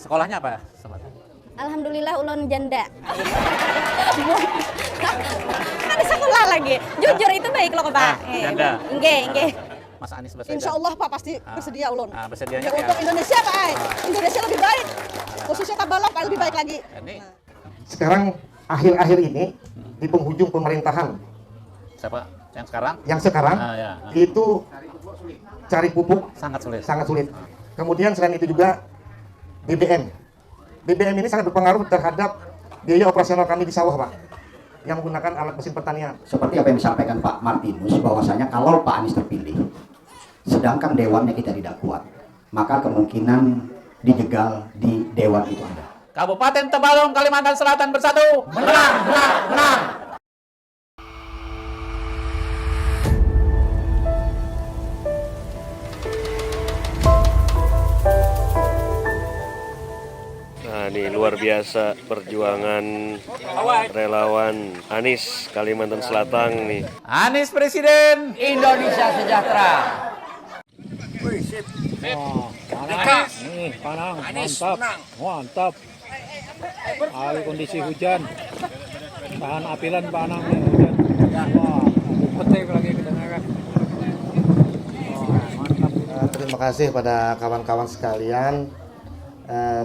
Sekolahnya apa, Sobat? Alhamdulillah ulun janda. Ada sekolah lagi. Jujur itu baik loh Pak. Janda. Inge. Mas Anies Baswedan. Insya Allah Pak pasti bersedia ulun. Bersedianya Ya, untuk Indonesia Pak. Indonesia lebih baik. Khususnya Tabalong Pak lebih baik lagi. Ini Sekarang akhir-akhir ini di penghujung pemerintahan siapa yang sekarang? yang sekarang Ya. itu cari pupuk Sangat sulit. sangat sulit. Kemudian selain itu juga BBM. BBM ini sangat berpengaruh terhadap biaya operasional kami di sawah Pak, yang menggunakan alat mesin pertanian. Seperti apa yang disampaikan Pak Martinus, bahwasanya kalau Pak Anies terpilih, sedangkan dewannya kita tidak kuat, maka kemungkinan dijegal di dewan itu ada. Kabupaten Tabalong, Kalimantan Selatan bersatu. Menang, menang, menang. Nah, ini luar biasa perjuangan relawan Anies Kalimantan Selatan nih. Anies Presiden, Indonesia sejahtera. Panang, mantap. Hari kondisi hujan, tahan apilan panang nih hujan. Wah, petik lagi kedengaran. Mantap. Terima kasih pada kawan-kawan sekalian,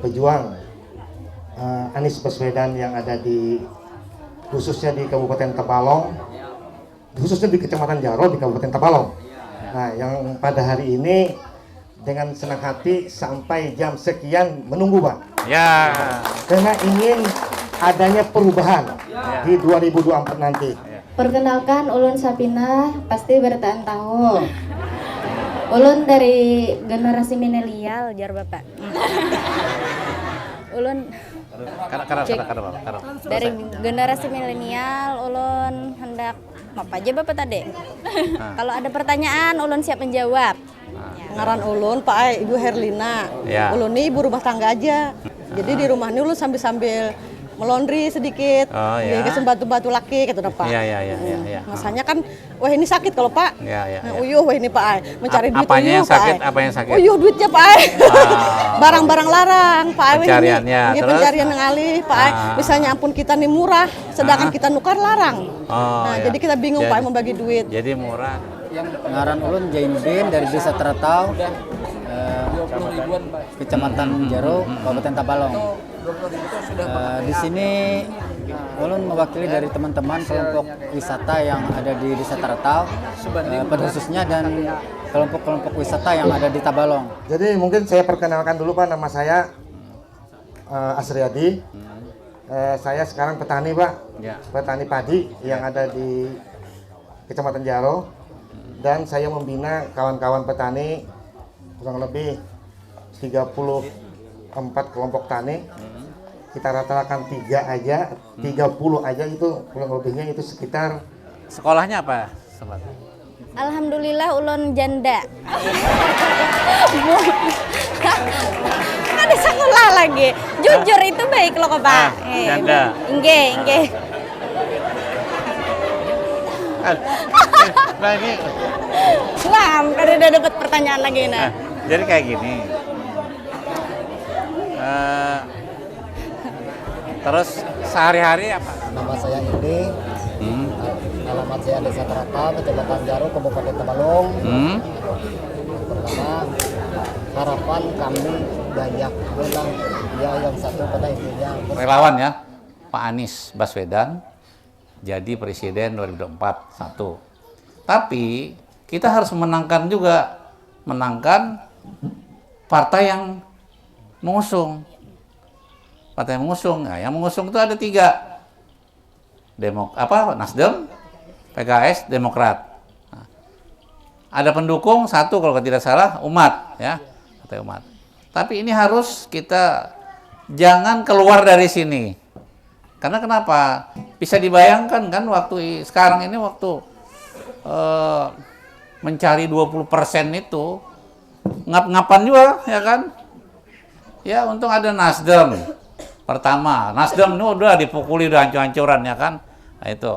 pejuang Anies Baswedan yang ada di khususnya di Kabupaten Tabalong, khususnya di Kecamatan Jaro di Kabupaten Tabalong. Nah, yang pada hari ini dengan senang hati sampai jam sekian menunggu Pak. Ya. Karena ingin adanya perubahan di 2024 nanti. Perkenalkan ulun Sapina, pasti bertahan tahu. Ulun dari generasi milenial jar Bapak. Ulun dari generasi milenial, ulun hendak apa aja Bapak tadi? Kalau ada pertanyaan, ulun siap menjawab. Ngaran ulun Pak Ibu Herlina. Ya. Ulun ini ibu rumah tangga aja. Jadi di rumah ini ulun sambil melondri sedikit, bikin batu-batu laki gitu Pak. Iya. Masanya kan, wah ini sakit kalau Pak. Iya. Uyuh, wah ini Pak, mencari duit Apanya yang uyuh Pak. sakit? Apa yang sakit? Uyuh duitnya Pak. Barang-barang larang Pak. Pencariannya, Ini terus? pencarian ngalih Pak. Misalnya ampun kita nih murah, sedangkan kita nukar larang. Jadi kita bingung Pak membagi duit. Jadi murah. Ngaran ulun Jainuddin dari Desa Teratau, Kecamatan Jaro, Kabupaten Tabalong. Di sini ulun mewakili dari teman-teman kelompok wisata yang ada di Desa Teratau, pada khususnya dan kelompok-kelompok wisata yang ada di Tabalong. Jadi mungkin saya perkenalkan dulu Pak, nama saya Asriadi. Saya sekarang petani Pak, petani padi yang ada di Kecamatan Jaro. Dan saya membina kawan-kawan petani kurang lebih 34 kelompok tani. Kita rata-ratakan 3 aja, 30 aja itu kurang lebihnya itu sekitar. Sekolahnya apa, Sobat? Alhamdulillah ulun janda. Ada sekolah lagi. Jujur itu baik loh Pak. Janda. Inge. Nah ini, Wah, udah dapat pertanyaan lagi nah. jadi kayak gini. Terus sehari-hari apa? Nama saya Indi, alamat saya Desa Teratau, Kecamatan Jaro, Kabupaten Tabalong. Pertama, harapan kami banyak bilang ya yang satu pada intinya Relawan ya, Pak Anies Baswedan jadi presiden 2024 satu. Tapi kita harus menangkan partai yang mengusung. Partai yang mengusung, nah, yang mengusung itu ada 3. Nasdem, PKS, Demokrat. Nah, ada pendukung 1 kalau tidak salah, umat ya, partai umat. Tapi ini harus kita jangan keluar dari sini. Karena kenapa? Bisa dibayangkan kan waktu sekarang ini waktu mencari 20% itu ngap-ngapan juga ya kan? Ya untung ada Nasdem. Pertama, Nasdem ini udah dipukuli, udah hancur-hancuran ya kan? Nah itu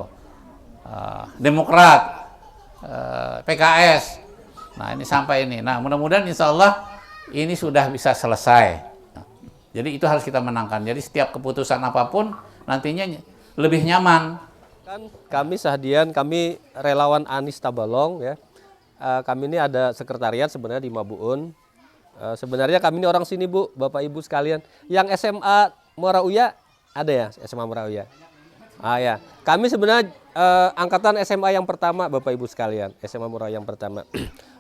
Demokrat, PKS. Nah ini sampai ini. Nah mudah-mudahan insya Allah ini sudah bisa selesai. Jadi itu harus kita menangkan. Jadi setiap keputusan apapun nantinya lebih nyaman. Kan kami Sahdian, kami relawan Anies Tabalong ya. Kami ini ada sekretariat sebenarnya di Mabuun. Sebenarnya kami ini orang sini Bu, Bapak Ibu sekalian. Yang SMA Muara Uya ada ya, SMA Muara Uya. Ya, kami sebenarnya angkatan SMA yang pertama Bapak Ibu sekalian, SMA Muara yang pertama.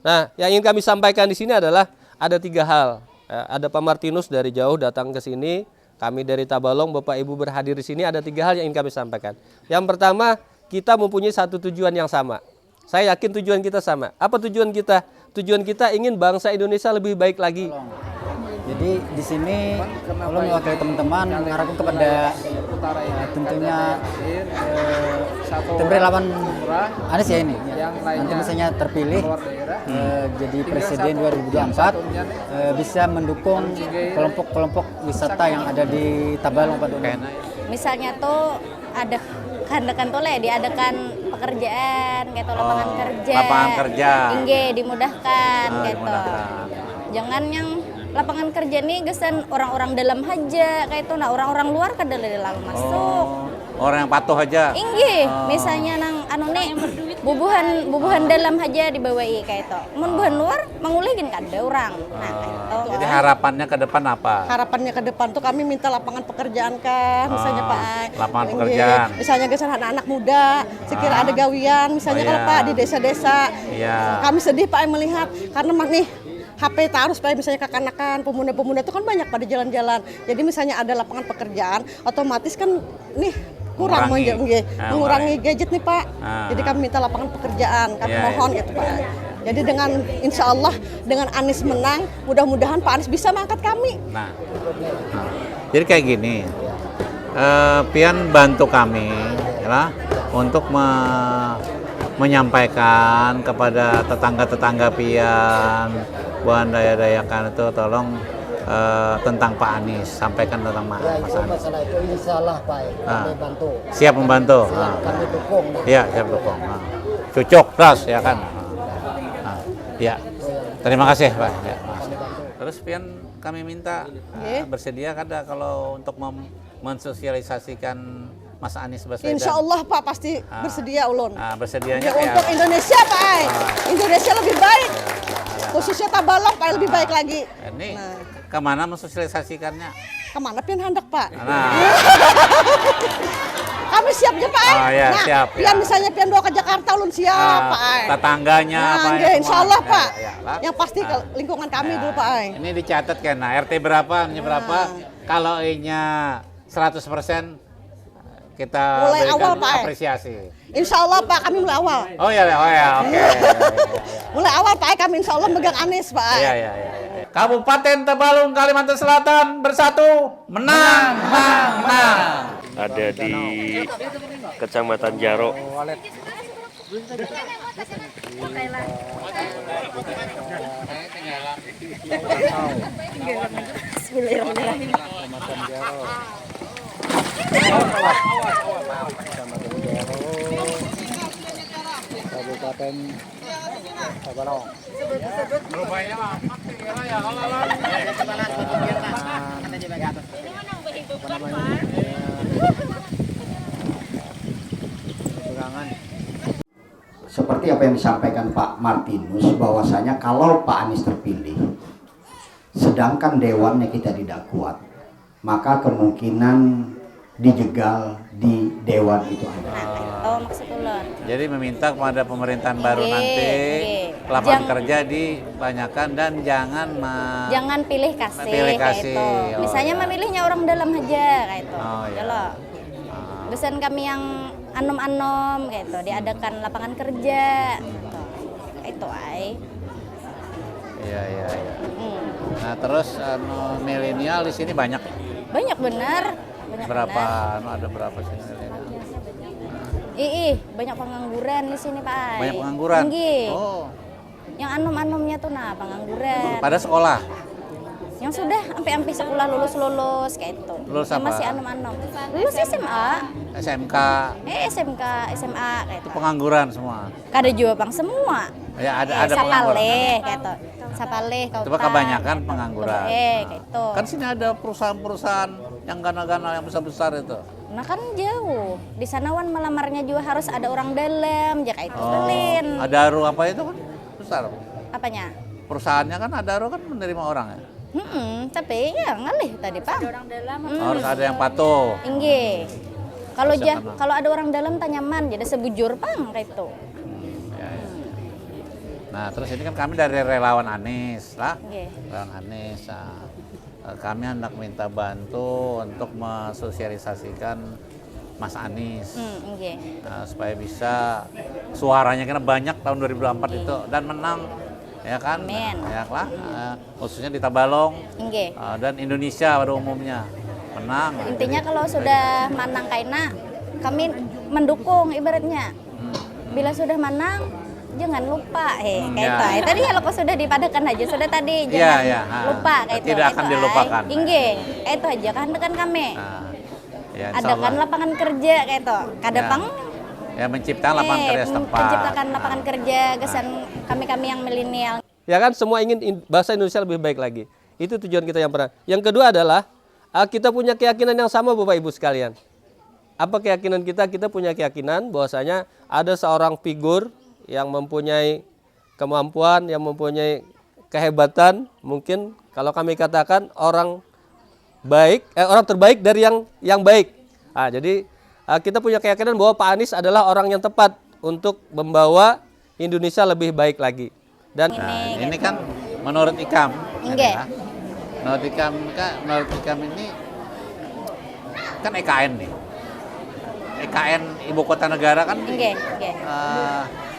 Nah, yang ingin kami sampaikan di sini adalah ada 3 hal. Ada Pak Martinus dari jauh datang ke sini, kami dari Tabalong, Bapak Ibu berhadir di sini, ada 3 hal yang ingin kami sampaikan. Yang pertama, kita mempunyai satu tujuan yang sama. Saya yakin tujuan kita sama. Apa tujuan kita? Tujuan kita ingin bangsa Indonesia lebih baik lagi. Jadi di sini ulun mewakili teman-teman mengharapkan kepada tentunya tim relawan Anies ya ini. Nanti misalnya terpilih jadi presiden 2024 bisa mendukung kelompok-kelompok wisata yang ada di Tabalong Pak Doni. Misalnya tuh ada kandekan tole diadakan pekerjaan gitu, lapangan kerja dimudahkan gitu. Jangan yang lapangan kerja nih gesan orang-orang dalam aja kayak itu, nah orang-orang luar kan dari dalam masuk. Orang yang patuh aja. Misalnya nang anu nih bubuhan dalam aja dibawahi kayak itu. Mun bubuhan luar mengulihkin kan ada orang. Nah, gitu. Jadi harapannya ke depan apa? Harapannya ke depan tuh kami minta lapangan pekerjaan kan, misalnya Pak. Lapangan pekerjaan. Misalnya gesan anak-anak muda, sekira ada gawian, misalnya kalau Pak di desa-desa. Kami sedih Pak melihat karena nih HP taruh supaya misalnya kekanakan pemuda-pemuda itu kan banyak pada jalan-jalan. Jadi misalnya ada lapangan pekerjaan, otomatis kan nih kurang mengurangi gadget nih Pak. Jadi kami minta lapangan pekerjaan, kami mohon gitu Pak. Jadi dengan insya Allah dengan Anies menang, mudah-mudahan Pak Anies bisa mengangkat kami. Jadi kayak gini, Pian bantu kami ya, untuk menyampaikan kepada tetangga-tetangga Pian, Buan Daya-Dayakan itu tolong tentang Pak Anies, sampaikan tentang Mas Anies. Masalah itu insya Allah Pak, kami bantu. Siap membantu. Kami dukung. Iya, siap dukung. Cucuk, terus ya kan. Ya, terima kasih Pak. Ya, terus Pian kami minta bersedia kada kalau untuk mensosialisasikan Mas Anies Baswedan. Insya Allah Pak pasti bersedia ulun. Bersedianya ya, untuk Indonesia Pak. Indonesia lebih baik. Khususnya Tabalong Pak lebih baik lagi. Ini kemana mensosialisasikannya? Kemana Pian hendak Pak? Kami siapnya Pak. Siap. Pian misalnya Pian bawa ke Jakarta ulun siap Pak. Tetangganya insya Allah Pak. Yang pasti ke lingkungan kami dulu Pak. Ini dicatat kan, RT berapa, berapa. Kalau I-nya 100% kita mulai awal Pak. Apresiasi. Insya Allah Pak kami mulai awal. Oh ya, oke. Mulai awal Pak kami insya Allah megang Anies Pak. Iya. Kabupaten Tabalong, Kalimantan Selatan bersatu menang. Ada di Kecamatan Jaro. Bismillahirrahmanirrahim. Kabupaten Tabalong. Seperti apa yang disampaikan Pak Martinus, bahwasanya kalau Pak Anies terpilih, sedangkan dewannya kita tidak kuat, maka kemungkinan dijegal di dewan itu ada. Maksud ulun. Jadi meminta kepada pemerintahan baru nanti lapangan kerja dibanyakan dan jangan pilih kasih. Gitu. Misalnya memilihnya orang dalam aja kayak itu. Pesan kami yang anom-anom gitu, diadakan lapangan kerja gitu. Itu Iya. Nah, terus milenial di sini banyak. Banyak benar. Berapa? Ada berapa sih milenial? Banyak pengangguran di sini Pak. Banyak pengangguran. Yang anom-anomnya tuh pengangguran. Pada sekolah. Yang sudah sampai sekolah lulus kayak itu. Lulus apa? Masih anom-anom. Lulus SMA. SMK. SMK, SMA kayak itu. Pengangguran semua. Kada juga bang semua. Ya ada Sapale kayak itu. Sapalih, Coba kebanyakan pengangguran. gitu. Kan sini ada perusahaan-perusahaan yang gana-gana yang besar-besar itu. Nah kan jauh. Di sana wan melamarnya juga harus ada orang dalam, jaka itu Berlin. Adaru apa itu kan besar. Apanya? Perusahaannya kan Adaru kan menerima orang ya. Tapi ya ngalih tadi Pak. Orang dalam Harus ada yang patuh. Inggih. Kalau ada orang dalam tanyaman jadi sebujur pang kayak itu. Nah, terus ini kan kami dari relawan Anies lah. Nggih. Relawan Anies. Nah, kami hendak minta bantu untuk mensosialisasikan Mas Anies. Nggih. Nah, supaya bisa suaranya karena banyak tahun 2024 itu dan menang ya kan? Amin. Ya lah, khususnya di Tabalong Nggih. dan Indonesia pada umumnya menang. Intinya kalau sudah menang kaina, kami mendukung ibaratnya. Bila sudah menang, jangan lupa kayak itu. Tadi kalau sudah dipadakan aja sudah tadi jangan lupa kayak itu. Tidak akan dilupakan. Inggih, kayak itu aja kan kami. Nah, ya, Adakan lapangan kerja kayak itu. Kadang ya menciptakan lapangan kerja setempat. menciptakan lapangan kerja kesan kami-kami yang milenial. Ya kan semua ingin bahasa Indonesia lebih baik lagi. Itu tujuan kita yang pertama. Yang kedua adalah kita punya keyakinan yang sama Bapak Ibu sekalian. Apa keyakinan kita? Kita punya keyakinan bahwasanya ada seorang figur yang mempunyai kemampuan, yang mempunyai kehebatan, mungkin kalau kami katakan orang baik, orang terbaik dari yang baik. Nah, jadi kita punya keyakinan bahwa Pak Anies adalah orang yang tepat untuk membawa Indonesia lebih baik lagi. Dan ini kan menurut Ikam, Nggih. ya, menurut Ikam ini kan EKN nih. EKN ibu kota negara kan Nggih.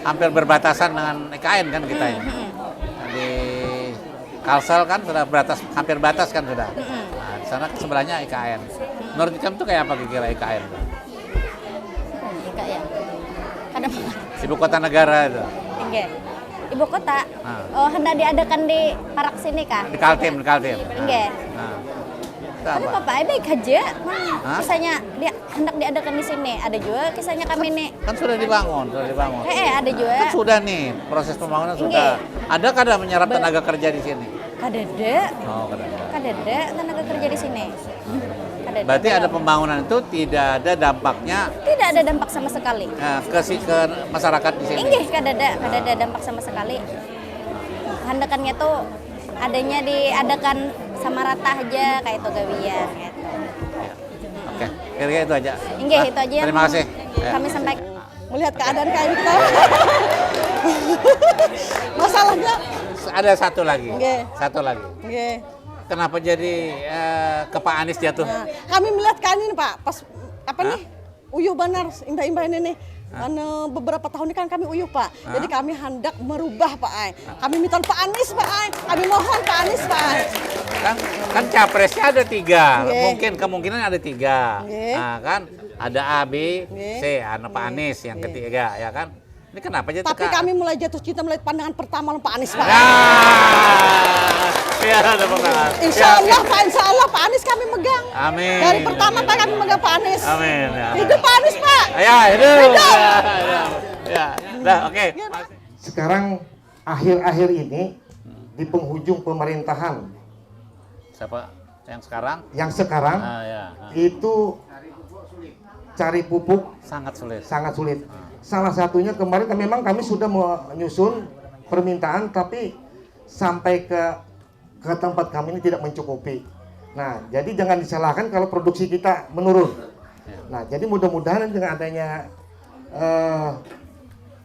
hampir berbatasan dengan EKN kan kita ini. Di Kalsel kan sudah hampir batas kan sudah. Nah, di sana sebelahnya EKN. Menurut Ikam itu kayak apa kira-kira EKN? Ya. Kadang Ibu kota negara itu. Nggih. Ibu kota. Oh, hendak diadakan di Parak sini kah? Di Kaltim. Nggih. Nah, Tapi Bapak baik aja. Kisahnya dia hendak diadakan di sini. Ada juga kisahnya kami nih. kan sudah dibangun. Ada juga. Kan sudah nih proses pembangunan sudah. Ada kada menyerap tenaga kerja di sini? Kadada. Oh, Kadada tenaga kerja di sini. Kadada. Berarti ada pembangunan itu tidak ada dampaknya Tidak ada dampak sama sekali. ke masyarakat di sini. Inggih kadada dampak sama sekali. Handakannya tuh adanya diadakan sama rata aja kayak itu gawian gitu. Oke, kira-kira itu aja. Inggih itu aja yang Terima kasih. kami sampaikan. Melihat keadaan kayak kita. Masalahnya Ada satu lagi. Nggih. Satu lagi. nggih. Kenapa jadi ke Pak Anies jatuh? Nah, kami melihat kan ini Pak, pas apa nih? Uyuh benar, imbah-imbah ini nih. Beberapa tahun ini kan kami uyuh Pak. Jadi kami hendak merubah Pak Ai. Kami minta Pak Anies Pak Ai. Kami mohon Pak Anies Pak Ai. Kan capresnya ada 3. Nggih. Mungkin kemungkinan ada 3. Nggih. Nah, kan ada A, B, Nggih. C, Pak Anies yang ketiga ya kan? Ini kenapa jatuh? Tapi kami mulai jatuh cinta melihat pandangan pertama Pak Anies Pak. Ya, ada pengaruh. Insya Allah Pak, Insya Allah Pak Anies kami megang. Amin. Dari pertama Pak kami megang Pak Anies. Amin. Ya. Hidup Pak Anies Pak. Ya, hidup. Ya. Dah, oke. Sekarang akhir-akhir ini di penghujung pemerintahan Siapa yang sekarang? yang sekarang itu cari pupuk Sangat sulit. sangat sulit. Salah satunya kemarin memang kami sudah menyusun permintaan tapi sampai ke tempat kami ini tidak mencukupi. Nah, jadi jangan disalahkan kalau produksi kita menurun. Nah, jadi mudah-mudahan dengan adanya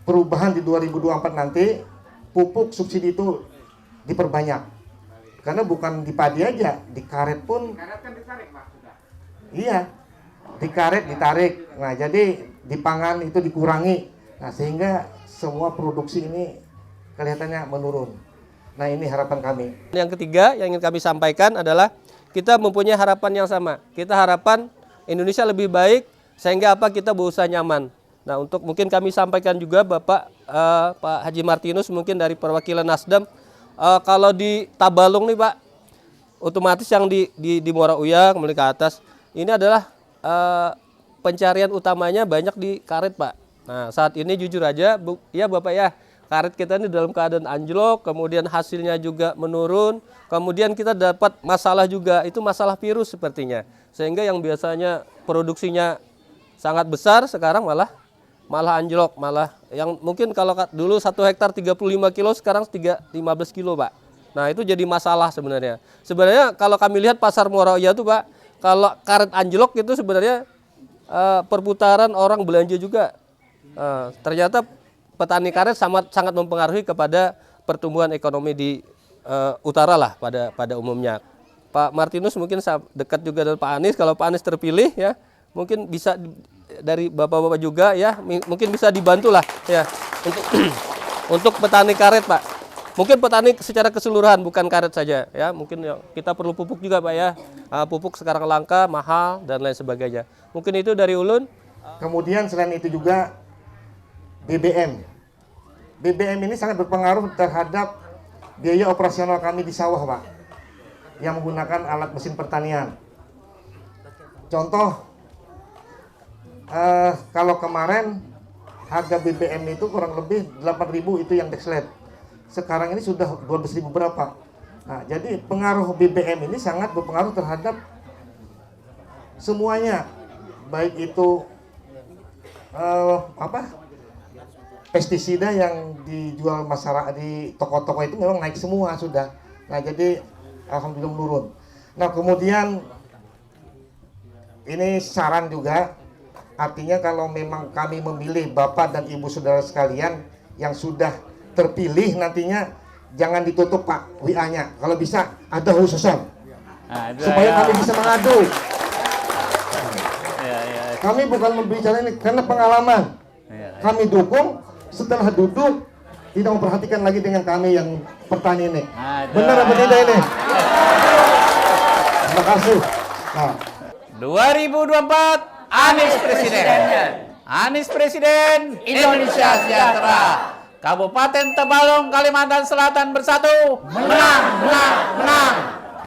perubahan di 2024 nanti pupuk subsidi itu diperbanyak. Karena bukan di padi aja, di karet pun. Karet kan ditarik, Pak, sudah. Iya. Di karet ditarik. Nah, jadi di pangan itu dikurangi. Nah, sehingga semua produksi ini kelihatannya menurun. Nah, ini harapan kami. Yang ketiga yang ingin kami sampaikan adalah kita mempunyai harapan yang sama. Kita harapan Indonesia lebih baik sehingga apa kita berusaha nyaman. Nah, untuk mungkin kami sampaikan juga Bapak Pak Haji Martinus mungkin dari perwakilan Nasdem, kalau di Tabalong nih Pak, otomatis yang di Muara Uya kembali ke atas, ini adalah pencarian utamanya banyak di karet Pak. Nah, saat ini jujur aja ya Bapak ya, karet kita ini dalam keadaan anjlok, kemudian hasilnya juga menurun, kemudian kita dapat masalah juga, itu masalah virus sepertinya. Sehingga yang biasanya produksinya sangat besar sekarang malah anjlok, malah yang mungkin kalau dulu 1 hektar 35 kilo sekarang 15 kilo, Pak. Nah, itu jadi masalah sebenarnya. Sebenarnya kalau kami lihat pasar Muara Oya itu, Pak, kalau karet anjlok itu sebenarnya perputaran orang belanja juga. Ternyata petani karet sangat mempengaruhi kepada pertumbuhan ekonomi di utara lah pada umumnya. Pak Martinus mungkin dekat juga dengan Pak Anies. Kalau Pak Anies terpilih ya, mungkin bisa dari bapak-bapak juga ya, mungkin bisa dibantu lah ya untuk petani karet, Pak. Mungkin petani secara keseluruhan, bukan karet saja ya. Mungkin ya, kita perlu pupuk juga, Pak ya. Pupuk sekarang langka, mahal dan lain sebagainya. Mungkin itu dari Ulun. Kemudian selain itu juga BBM. BBM ini sangat berpengaruh terhadap biaya operasional kami di sawah, Pak, yang menggunakan alat mesin pertanian. Contoh, kalau kemarin harga BBM itu kurang lebih 8.000 itu yang Dexlet. Sekarang ini sudah 12.000 berapa. Nah, jadi pengaruh BBM ini sangat berpengaruh terhadap semuanya, baik itu pestisida yang dijual masyarakat di toko-toko itu memang naik semua sudah. Nah, jadi alhamdulillah menurun. Nah, kemudian ini saran juga, artinya kalau memang kami memilih Bapak dan Ibu saudara sekalian yang sudah terpilih, nantinya jangan ditutup, Pak, WA-nya. Kalau bisa ada khususan supaya kami bisa mengadu. Kami bukan berbicara ini karena pengalaman. Kami dukung, setelah duduk tidak memperhatikan lagi dengan kami yang petani ini. Benar apa tidak ini? Terima kasih. Nah. 2024 Anies Presiden. Anies Presiden, Indonesia sejahtera. Kabupaten Tabalong, Kalimantan Selatan bersatu. Menang, menang, menang.